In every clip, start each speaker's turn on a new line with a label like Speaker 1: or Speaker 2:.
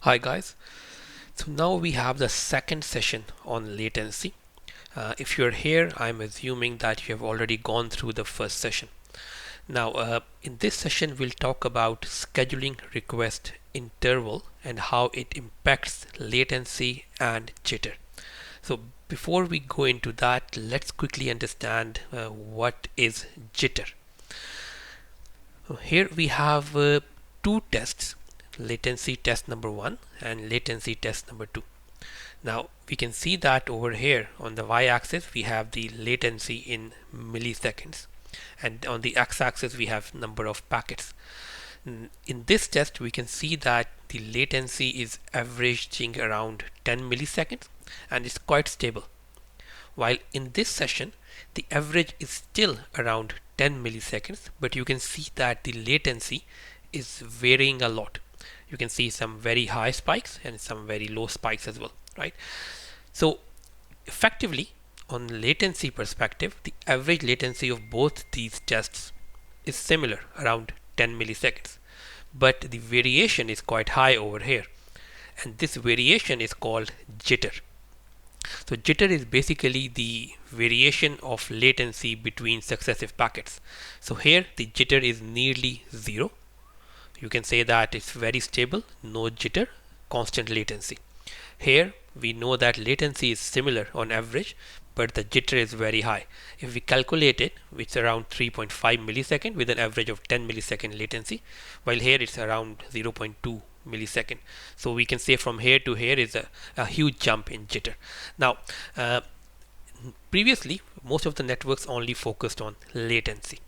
Speaker 1: Hi guys, so now we have the second session on latency. If you're here, I'm assuming that you have already gone through the first session. Now, in this session, we'll talk about scheduling request interval and how it impacts latency and jitter. So before we go into that, let's quickly understand what is jitter. So here we have two tests, latency test number 1 and latency test number 2. Now we can see that over here on the y-axis we have the latency in milliseconds, and on the x-axis we have number of packets. In this test we can see that the latency is averaging around 10 milliseconds and it's quite stable, while in this session the average is still around 10 milliseconds, but you can see that the latency is varying a lot. You can see some very high spikes and some very low spikes as well, right? So effectively, on latency perspective, the average latency of both these tests is similar, around 10 milliseconds, but the variation is quite high over here, and this variation is called jitter. So jitter is basically the variation of latency between successive packets. So here the jitter is nearly zero. You can say that it's very stable, no jitter, constant latency. Here we know that latency is similar on average, but the jitter is very high. If we calculate it, it's around 3.5 millisecond with an average of 10 millisecond latency, while here it's around 0.2 millisecond. So we can say from here to here is a huge jump in jitter. Now, previously most of the networks only focused on latency,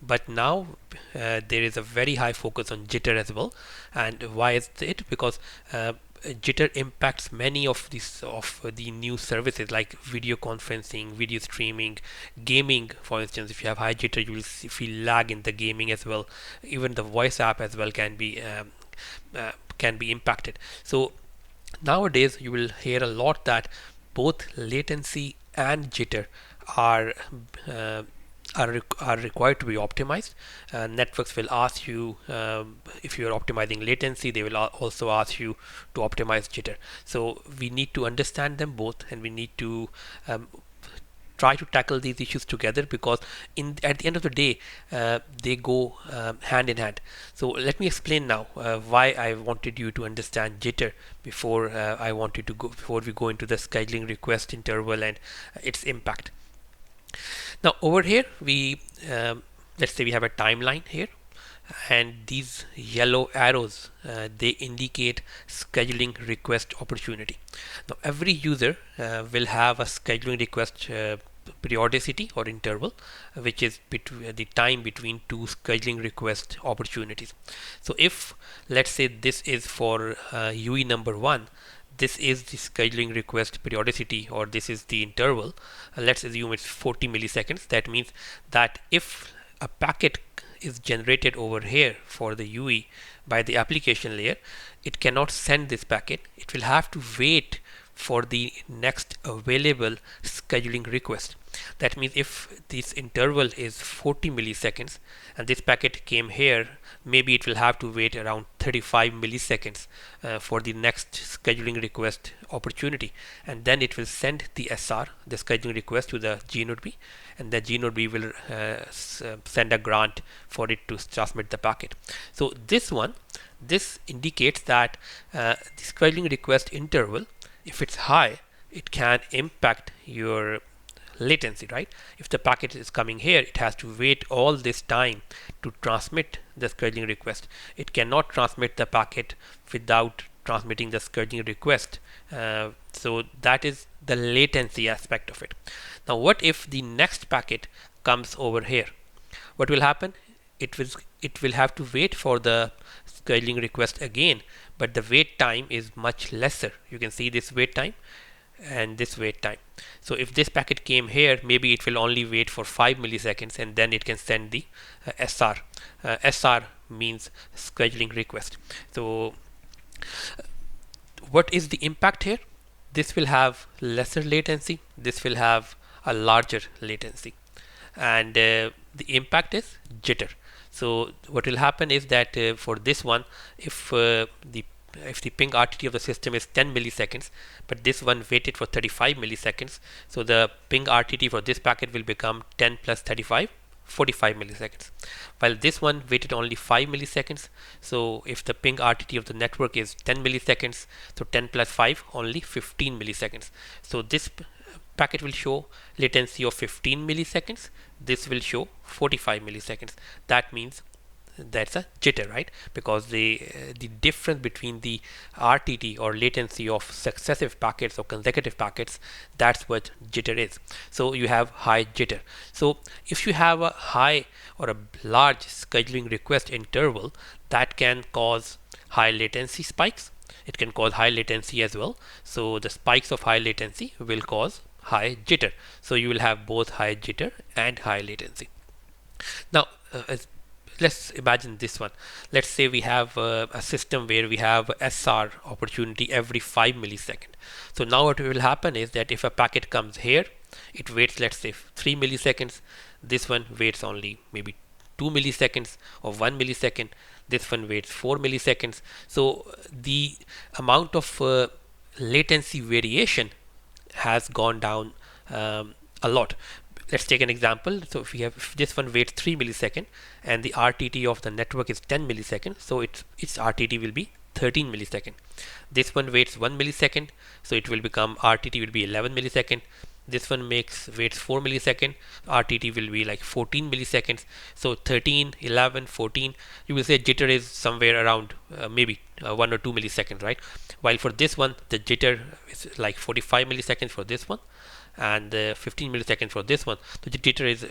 Speaker 1: but now there is a very high focus on jitter as well. And why is it? Because jitter impacts many of the new services like video conferencing, video streaming, gaming. For instance, if you have high jitter, you will feel lag in the gaming as well. Even the voice app as well can be impacted. So nowadays you will hear a lot that both latency and jitter are required to be optimized. Networks will ask you, if you are optimizing latency, they will also ask you to optimize jitter. So we need to understand them both, and we need to try to tackle these issues together, because at the end of the day they go hand in hand. So let me explain now why I wanted you to understand jitter before we go into the scheduling request interval and its impact. Now over here we let's say we have a timeline here, and these yellow arrows they indicate scheduling request opportunity. Now every user will have a scheduling request periodicity or interval, which is the time between two scheduling request opportunities. So if let's say this is for UE number 1, this is the scheduling request periodicity, or this is the interval. Let's assume it's 40 milliseconds. That means that if a packet is generated over here for the UE by the application layer, it cannot send this packet. It will have to wait for the next available scheduling request. That means if this interval is 40 milliseconds and this packet came here, maybe it will have to wait around 35 milliseconds for the next scheduling request opportunity, and then it will send the SR, the scheduling request, to the G node B, and the G node B will send a grant for it to transmit the packet. So this indicates that the scheduling request interval, if it's high, it can impact your latency, right? If the packet is coming here, it has to wait all this time to transmit the scheduling request. It cannot transmit the packet without transmitting the scheduling request. So that is the latency aspect of it. Now what if the next packet comes over here? What will happen? It will have to wait for the scheduling request again, but the wait time is much lesser. You can see this wait time and this wait time. So if this packet came here, maybe it will only wait for 5 milliseconds and then it can send the SR. SR means scheduling request. So what is the impact here? This will have lesser latency, this will have a larger latency, and the impact is jitter. So what will happen is that for this one, if the if the ping RTT of the system is 10 milliseconds, but this one waited for 35 milliseconds, so the ping RTT for this packet will become 10 plus 35, 45 milliseconds, while this one waited only 5 milliseconds. So if the ping RTT of the network is 10 milliseconds, so 10 plus 5, only 15 milliseconds. So this packet will show latency of 15 milliseconds, this will show 45 milliseconds. That means that's a jitter, right? Because the difference between the RTT or latency of successive packets or consecutive packets, that's what jitter is. So you have high jitter. So if you have a high or a large scheduling request interval, that can cause high latency spikes. It can cause high latency as well. So the spikes of high latency will cause high jitter. So you will have both high jitter and high latency. Now, let's imagine this one. Let's say we have a system where we have SR opportunity every 5 milliseconds. So now what will happen is that if a packet comes here, it waits, let's say, 3 milliseconds. This one waits only maybe 2 milliseconds or 1 millisecond. This one waits 4 milliseconds. So the amount of latency variation has gone down a lot. Let's take an example. So if this one waits 3 milliseconds and the RTT of the network is 10 milliseconds, so its RTT will be 13 milliseconds. This one waits 1 millisecond, so it will become RTT will be 11 milliseconds. This one waits 4 milliseconds, RTT will be like 14 milliseconds. So 13, 11, 14, you will say jitter is somewhere around maybe 1 or 2 milliseconds, right? While for this one, the jitter is like 45 milliseconds for this one, and 15 milliseconds for this one. So the jitter is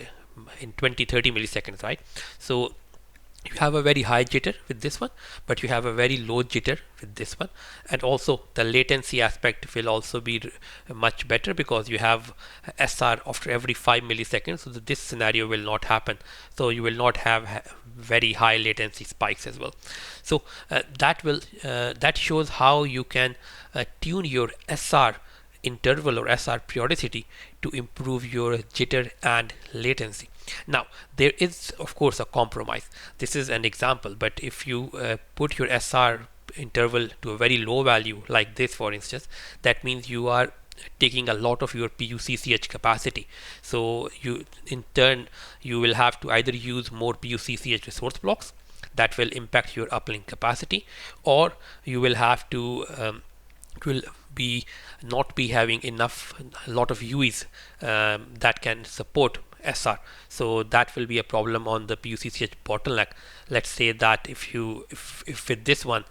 Speaker 1: in 20-30 milliseconds, right? So you have a very high jitter with this one, but you have a very low jitter with this one, and also the latency aspect will also be much better because you have SR after every 5 milliseconds. So this scenario will not happen. So you will not have very high latency spikes as well. So that shows how you can tune your SR interval or SR periodicity to improve your jitter and latency. Now there is of course a compromise. This is an example, but if you put your SR interval to a very low value like this, for instance, that means you are taking a lot of your PUCCH capacity. So you in turn you will have to either use more PUCCH resource blocks that will impact your uplink capacity, or you will have to not be having enough a lot of UEs that can support SR. So that will be a problem on the PUCCH bottleneck. Let's say that if with this one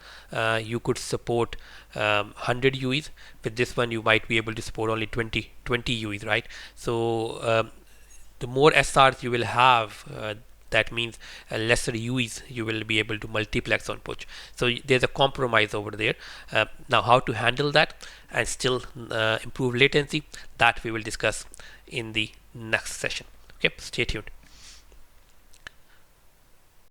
Speaker 1: you could support 100 UEs, with this one you might be able to support only 20 UEs, right? So the more SRs you will have, that means lesser UEs you will be able to multiplex on push. So there's a compromise over there. Now how to handle that and still improve latency, that we will discuss in the next session. Okay, stay tuned.